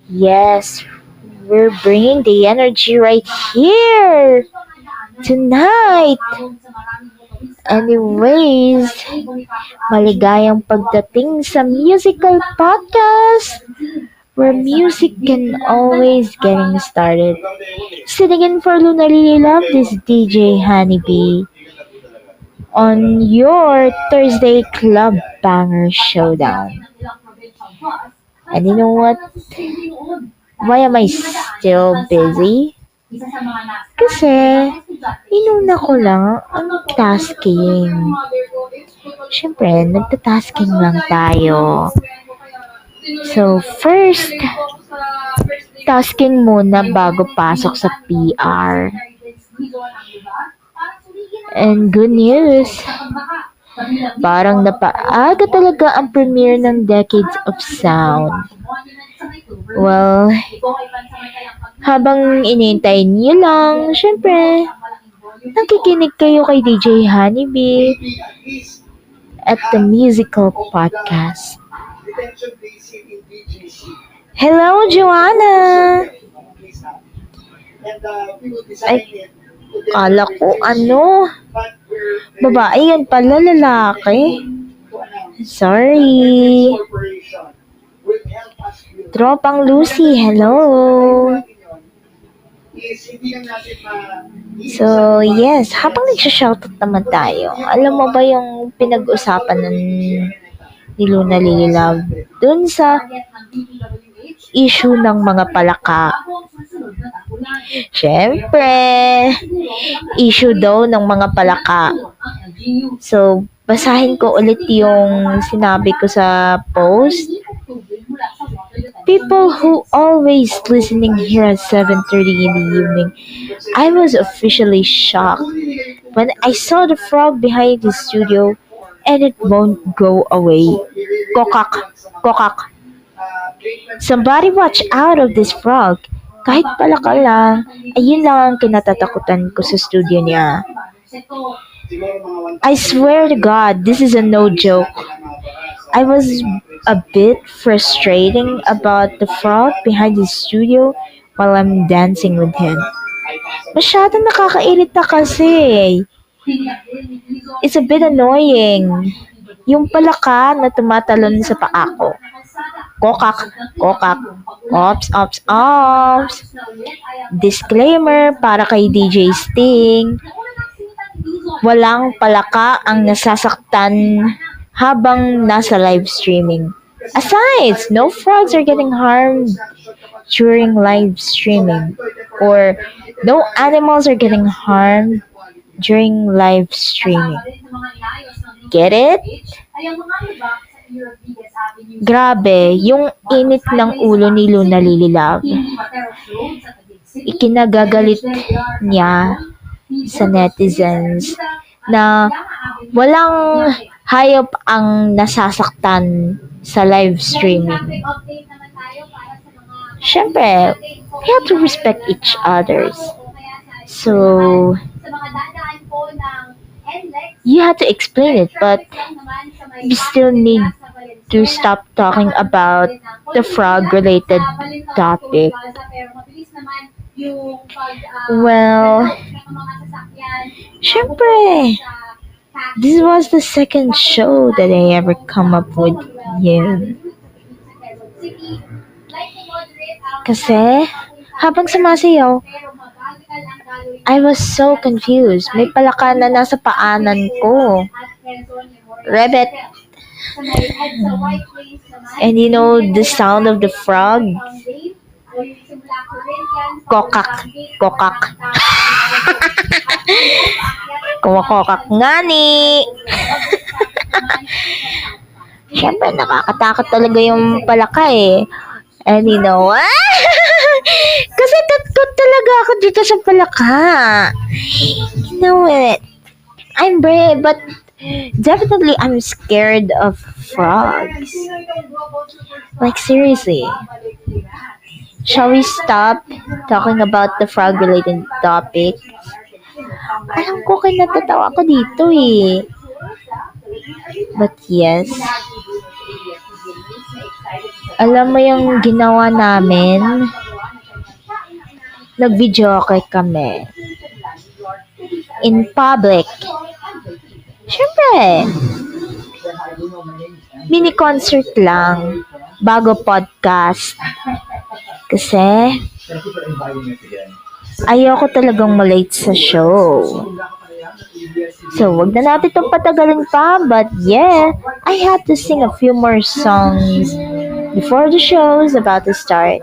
Yes, we're bringing the energy right here tonight. Anyways, maligayang pagdating sa musical podcast where music can always getting started. Sitting in for Luna Lily Love, this DJ Honeybee on your Thursday Club Banger Showdown. And you know what? Why am I still busy? Kasi, inuna ko lang ang tasking. Siyempre, nagtatasking lang tayo. So, first, tasking muna bago pasok sa PR. And good news, parang napaaga talaga ang premiere ng Decades of Sound. Well, habang inintay niyo lang, syempre, nakikinig kayo kay DJ Honeybee at the Musical Podcast. Hello, Joanna! Ay, kala ko babae yan pala, lalaki. Sorry. Tropang Lucy, hello. So, yes, habang nagsha-shoutout naman tayo, alam mo ba yung pinag-usapan ni Luna Lily Love dun sa issue ng mga palaka? Siyempre, issue daw ng mga palaka. So, basahin ko ulit yung sinabi ko sa post. People who always listening here at 7:30 in the evening, I was officially shocked when I saw the frog behind the studio and it won't go away. Kokak, kokak. Somebody watch out of this frog. Kahit palaka lang, ayun lang ang kinatatakutan ko sa studio niya. I swear to God, this is a no joke. I was a bit frustrating about the frog behind the studio while I'm dancing with him. Masyadong nakakairita kasi. It's a bit annoying. Yung palaka na tumatalon sa paa ko. Kokak, kokak, ops, ops, ops. Disclaimer para kay DJ Sting. Walang palaka ang nasasaktan habang nasa live streaming. Aside, no frogs are getting harmed during live streaming, or no animals are getting harmed during live streaming. Get it? Grabe, yung init ng ulo ni Luna Lily Love. Ikinagagalit niya sa netizens na walang hayop ang nasasaktan sa live streaming. Siyempre, we have to respect each others. So, you have to explain it, but you still need to stop talking about the frog-related topic. Well, syempre, this was the second show that I ever come up with him. Kasi, habang sumasayaw, I was so confused. May palaka na nasa paanan ko. Rabbit. And you know the sound of the frog? Kokak, kokak. Kumakokak nga ni. Siyempre, nakakatakot talaga yung palaka eh. And you know, kasi tatkot talaga ako dito sa palaka. You know it. I'm brave, but definitely I'm scared of frogs. Like, seriously. Shall we stop talking about the frog-related topic? Alam ko kinatatawa ko dito eh. But yes. Alam mo yung ginawa namin? Nag-videoke kami. In public. Siyempre, mini concert lang. Bago podcast. Kasi, ayoko talagang malate sa show. So, wag na natin itong patagalin pa. But yeah, I had to sing a few more songs before the show is about to start.